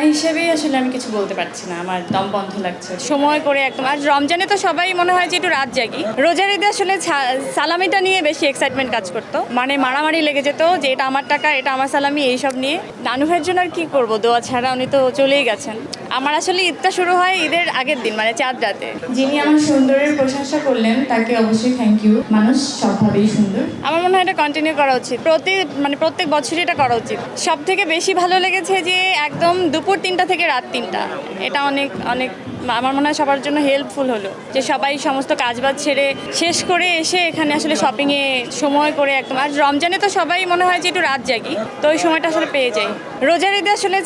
হিসেবেই আসলে আমি কিছু বলতে পারছি না, আমার দম বন্ধ লাগছে সময় করে একদম। আর রমজানে তো সবাই মনে হয় যে একটু রাত জাগি, রোজার ঈদে আসলে সালামিটা নিয়ে বেশি এক্সাইটমেন্ট কাজ করতো, মানে মারামারি লেগে যেত যে এটা আমার টাকা, এটা আমার সালামি, এইসব নিয়ে। নানু ভাইয়ের জন্য আর কি করবো, দোয়া ছাড়া, উনি তো চলেই গেছেন। আমার আসলে ঈদটা শুরু হয় ঈদের আগের দিন, মানে চাঁদ রাতে। যিনি আমার সুন্দরের প্রশংসা করলেন তাকে অবশ্যই থ্যাংক ইউ। মানুষ সবভাবেই সুন্দর। আমার মনে হয় এটা কন্টিনিউ করা উচিত, প্রত্যেক বছরই এটা করা উচিত। সব থেকে বেশি ভালো লেগেছে যে একদম দুপুর 3টা থেকে রাত 3টা, এটা অনেক অনেক আমার মনে হয় সবার জন্য হেল্পফুল হলো, যে সবাই সমস্ত কাজবাজ ছেড়ে শেষ করে এসে এখানে আসলে শপিংয়ে সময় করে একদম। আর রমজানে তো সবাই মনে হয় যে একটু রাত জাগি, তো ওই সময়টা আসলে পেয়ে যাই। রোজার ঈদে আসলে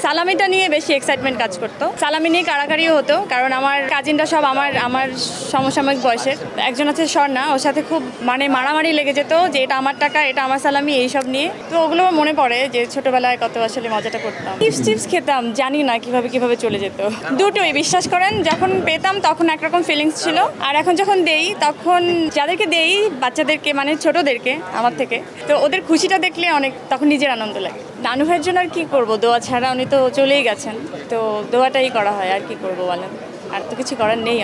সালামিটা নিয়ে বেশি এক্সাইটমেন্ট কাজ করতো, সালামি নিয়ে কাড়াকাড়িও হতো, কারণ আমার কাজিনরা সব আমার সমসাময়িক বয়সের। একজন আছে স্বর্ণা, ওর সাথে খুব মানে মারামারি লেগে যেত যে এটা আমার টাকা, এটা আমার সালামি, এইসব নিয়ে। তো ওগুলো মনে পড়ে যে ছোটবেলায় কত আসলে মজাটা করতাম। চিপস খেতাম, জানি না কিভাবে চলে যেত। দুটোই, বিশ্বাস করেন, যখন পেতাম তখন একরকম ফিলিংস ছিল, আর এখন যখন দেই তখন যাদেরকে দেই, বাচ্চাদেরকে মানে ছোটদেরকে আমার থেকে, তো ওদের খুশিটা দেখলে অনেক তখন নিজের আনন্দ লাগে। নানু ভাইয়ের জন্য আর কি করব, দোয়া ছাড়া, উনি তো চলেই গেছেন, তো দোয়াটাই করা হয়। আর কি করব বলেন, আর তো কিছু করার নেই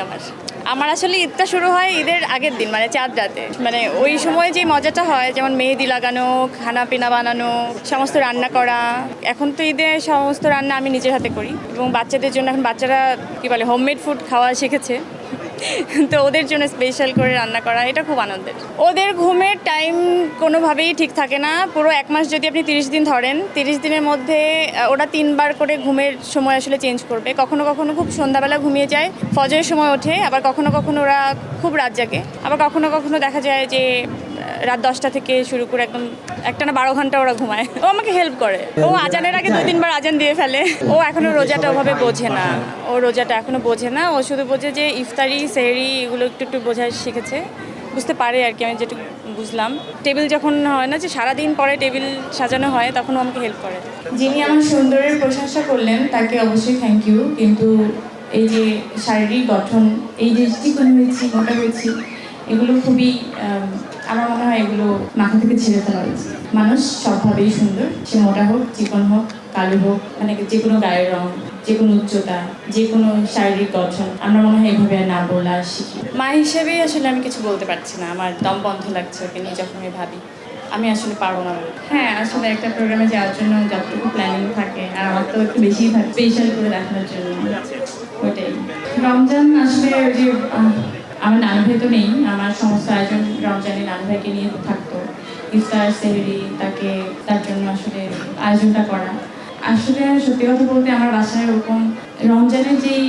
আমার আসলে ঈদটা শুরু হয় ঈদের আগের দিন, মানে চাঁদ রাতে। মানে ওই সময় যে মজাটা হয়, যেমন মেহেদি লাগানো, খানা পিনা বানানো, সমস্ত রান্না করা। এখন তো ঈদে সমস্ত রান্না আমি নিজের হাতে করি, এবং বাচ্চাদের জন্য এখন বাচ্চারা কি বলে হোমমেড ফুড খাওয়া শিখেছে, তো ওদের জন্য স্পেশাল করে রান্না করা, এটা খুব আনন্দের। ওদের ঘুমের টাইম কোনোভাবেই ঠিক থাকে না। পুরো 1 মাস যদি আপনি 30 দিন ধরেন, 30 দিনের মধ্যে ওরা 3বার করে ঘুমের সময় আসলে চেঞ্জ করবে। কখনো কখনো খুব সন্ধ্যাবেলা ঘুমিয়ে যায়, ফজরের সময় ওঠে, আবার কখনো কখনো ওরা খুব রাত জাগে, আবার কখনো কখনো দেখা যায় যে রাত 10টা থেকে শুরু করে একদম একটানা 12 ঘন্টা ওরা ঘুমায়। ও আমাকে হেল্প করে, ও আজানের আগে 2-3বার আজান দিয়ে ফেলে। ও এখনো রোজাটা ওভাবে বোঝে না, ও শুধু বোঝে যে ইফতারি, সেহরি, এগুলো একটু বোঝা শিখেছে, বুঝতে পারে আর কি। আমি যেটুকু বুঝলাম, টেবিল যখন হয় না যে সারাদিন পরে টেবিল সাজানো হয়, তখন ও আমাকে হেল্প করে। যিনি আমার সুন্দরের প্রশংসা করলেন তাকে অবশ্যই থ্যাংক ইউ, কিন্তু এই যে শারীরিক গঠন, এই যে চিকন হয়েছি, মোটা হয়েছি, এগুলো খুবই আমার মনে হয় এগুলো মাথা থেকে ছেড়ে ফেলা উচিত। মানুষ সবভাবেই সুন্দর, সে মোটা হোক, চিকন হোক, কালো হোক, মানে যে কোনো গায়ের রং, যে কোনো উচ্চতা, যে কোনো শারীরিক গঠন, আমরা মনে হয় এভাবে না বলে আর শিখি। মা হিসেবেই আসলে আমি কিছু বলতে পারছি না, আমার দম বন্ধ লাগছে ওকে নিয়ে যখন আমি ভাবি। আমি আসলে পারবো না। হ্যাঁ, আসলে একটা প্রোগ্রামে যাওয়ার জন্য যতটুকু প্ল্যানিং থাকে, আর আমার তো একটু বেশিই থাকে স্পেশাল করে দেখানোর জন্য, ওটাই। রমজান আসলে ওই যে আমার নানু ভাই তো নেই, আমার সমস্ত আয়োজন রমজানে নানু ভাইকে নিয়ে থাকতো। ইফতার, সেহরি, তার জন্য আসলে আয়োজনটা করা। আসলে সত্যি কথা বলতে আমার বাসায় ওরকম রমজানের যেই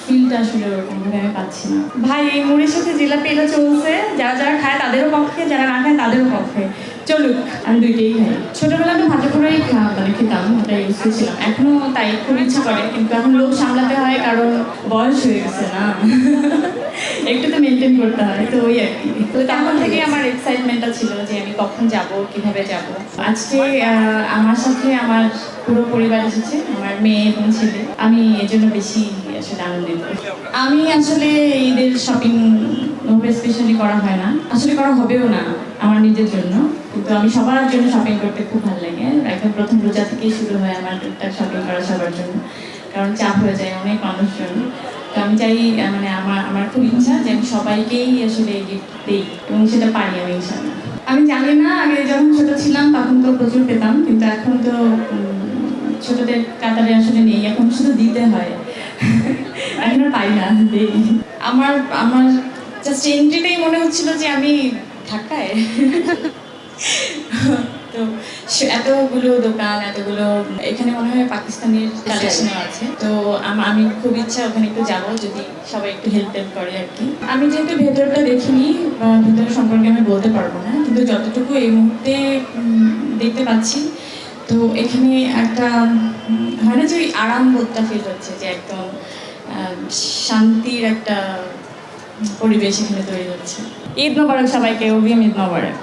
ফিলটা আসলে ওরকম ভাবে আমি পাচ্ছি না। ভাই, এই মুড়ির সাথে জিলাপি এটা চলছে, যারা যারা খায় তাদেরও পক্ষে, যারা না খায় তাদেরও পক্ষে, চলুক। আমি দুইটাই খাই। ছোটবেলা তো ভাজা পোড়াই খেতাম, ওটাই ইউজ ছিলাম, এখনো তাই খুব ইচ্ছা করে, কিন্তু এখন লোক সামলাতে হয়, কারণ বয়স হয়ে গেছে না, একটু তো মেনটেন করতে হয়, তো ওই আর কি। তো তখন থেকে আমার এক্সাইটমেন্টটা ছিল যে আমি কখন যাব, কিভাবে যাব। আজকে আমার সাথে আমার পুরো পরিবার এসেছে, আমার মেয়ে এবং ছেলে। আমি এজন্য বেশি আসলে আনন্দিত। আমি আসলে ঈদের শপিং স্পেশালি করা হয় না, আসলে করা হবেও না আমার নিজের জন্য, কিন্তু আমি সবার জন্য শপিং করতে খুব ভালো লাগে। একদম প্রথম রোজা থেকেই শুরু হয় আমার টুকটাক শপিং করা সবার জন্য, কারণ চাপ হয়ে যায় অনেক মানুষজন। তো আমি চাই, মানে আমার খুব ইচ্ছা যে আমি সবাইকেই আসলে গিফট দিই, এবং সেটা পারি আমি ইনশাআল্লাহ। আমি জানি না, আগে যখন ছোট ছিলাম তখন তো প্রচুর পেতাম, কিন্তু এখন তো ছোটদের কাতারে আসলে নেই, এখন শুধু দিতে হয়, এখন আর পাই না, দেই। আমার জাস্ট এন্ট্রিটাই মনে হচ্ছিল যে আমি ঢাকায়, তো এতগুলো দোকান, এতগুলো, এখানে মনে হয় পাকিস্তানের কালেকশনও আছে, তো আমি খুব ইচ্ছা ওখানে একটু যাবো, যদি সবাই একটু হেল্প করে আর কি। আমি যেহেতু ভেতরটা দেখিনি, ভেতর সম্পর্কে আমি বলতে পারবো না, কিন্তু যতটুকু এই মুহূর্তে দেখতে পাচ্ছি, তো এখানে একটা হয় না যে আরাম বোধটা ফিল হচ্ছে, যে একদম শান্তির একটা পরিবেশ এখানে তৈরি হচ্ছে। ঈদ মোবারক সবাইকে, অগ্রিম ঈদ মোবারক।